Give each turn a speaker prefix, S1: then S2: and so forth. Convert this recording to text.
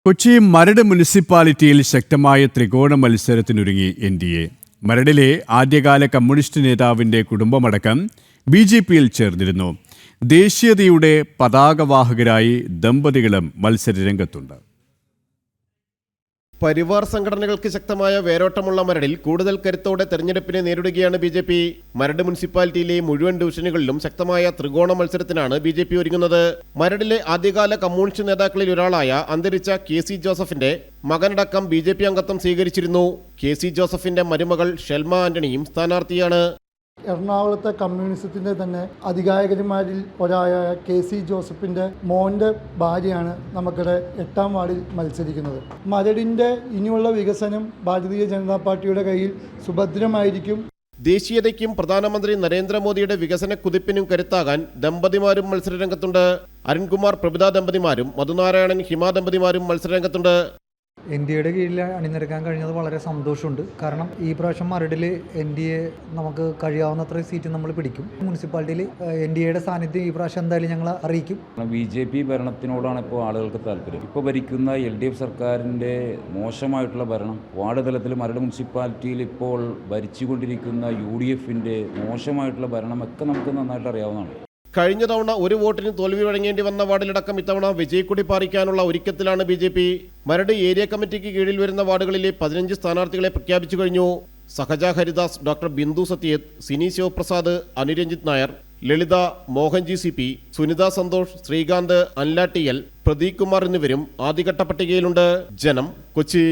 S1: കൊച്ചി മരട് മുനിസിപ്പാലിറ്റിയിൽ ശക്തമായ ത്രികോണ മത്സരത്തിനൊരുങ്ങി NDA. മരടിലെ ആദ്യകാല കമ്മ്യൂണിസ്റ്റ് നേതാവിൻ്റെ കുടുംബമടക്കം BJPയിൽ ചേർന്നിരുന്നു. ദേശീയതയുടെ പതാകവാഹകരായി ദമ്പതികളും മത്സരരംഗത്തുണ്ട്.
S2: പരിവാർ സംഘടനകൾക്ക് ശക്തമായ വേരോട്ടമുള്ള മരടിൽ കൂടുതൽ കരുത്തോടെ തെരഞ്ഞെടുപ്പിനെ നേരിടുകയാണ് BJP. മരട് മുനിസിപ്പാലിറ്റിയിലെ മുഴുവൻ ഡിവിഷനുകളിലും ശക്തമായ ത്രികോണ മത്സരത്തിനാണ് BJP ഒരുങ്ങുന്നത്. മരടിലെ ആദ്യകാല കമ്മ്യൂണിസ്റ്റ് നേതാക്കളിൽ ഒരാളായ അന്തരിച്ച KC ജോസഫിന്റെ മകനടക്കം BJP അംഗത്വം സ്വീകരിച്ചിരുന്നു. KC ജോസഫിന്റെ മരുമകൾ ഷെൽമ ആന്റണിയും സ്ഥാനാർത്ഥിയാണ്.
S3: എറണാകുളത്തെ കമ്മ്യൂണിസത്തിൻ്റെ തന്നെ അധികായകന്മാരിൽ ഒരാളായ KC ജോസഫിൻ്റെ മോൻ്റെ ഭാര്യയാണ് നമുക്കിടെ 8ാം വാർഡിൽ മത്സരിക്കുന്നത്. മരടിൻ്റെ ഇനിയുള്ള വികസനം ഭാരതീയ ജനതാ പാർട്ടിയുടെ കയ്യിൽ സുഭദ്രമായിരിക്കും.
S2: ദേശീയതയ്ക്കും പ്രധാനമന്ത്രി നരേന്ദ്രമോദിയുടെ വികസന കുതിപ്പിനും കരുത്താകാൻ ദമ്പതിമാരും മത്സരരംഗത്തുണ്ട്. അരുൺകുമാർ പ്രഭിത ദമ്പതിമാരും മധുനാരായണൻ ഹിമ ദമ്പതിമാരും മത്സരരംഗത്തുണ്ട്.
S4: NDAയുടെ കീഴിൽ അണിനിരക്കാൻ കഴിഞ്ഞത് വളരെ സന്തോഷമുണ്ട്. കാരണം ഈ പ്രാവശ്യം മരടിൽ NDA നമുക്ക് കഴിയാവുന്നത്ര സീറ്റ് നമ്മൾ പിടിക്കും. മുനിസിപ്പാലിറ്റിയിൽ NDAയുടെ സാന്നിധ്യം ഈ പ്രാവശ്യം എന്തായാലും ഞങ്ങൾ അറിയിക്കും.
S5: BJP ഭരണത്തിനോടാണ് ഇപ്പോൾ ആളുകൾക്ക് താല്പര്യം. ഇപ്പോൾ ഭരിക്കുന്ന LDF സർക്കാരിൻ്റെ മോശമായിട്ടുള്ള ഭരണം, വാർഡ് തലത്തിൽ മരട് മുനിസിപ്പാലിറ്റിയിൽ ഇപ്പോൾ ഭരിച്ചുകൊണ്ടിരിക്കുന്ന UDFൻ്റെ മോശമായിട്ടുള്ള ഭരണമൊക്കെ നമുക്ക് നന്നായിട്ട് അറിയാവുന്നതാണ്.
S2: കഴിഞ്ഞ തവണ ഒരു വോട്ടിന് തോൽവി വഴങ്ങേണ്ടി വന്ന വാർഡിലടക്കം ഇത്തവണ വിജയക്കൊടി പാറിക്കാനുള്ള ഒരുക്കത്തിലാണ് BJP. മരട് ഏരിയ കമ്മിറ്റിക്ക് കീഴിൽ വരുന്ന വാർഡുകളിലെ 15 സ്ഥാനാർത്ഥികളെ പ്രഖ്യാപിച്ചു കഴിഞ്ഞു. സഹജ ഹരിദാസ്, ഡോക്ടർ ബിന്ദു സത്യേത്, സിനി ശിവപ്രസാദ്, അനുരഞ്ജിത് നായർ, ലളിത, മോഹൻജി CP, സുനിത സന്തോഷ്, ശ്രീകാന്ത്, അൻല TL, പ്രദീപ് കുമാർ എന്നിവരും ആദ്യഘട്ട പട്ടികയിലുണ്ട്. ജനം, കൊച്ചി.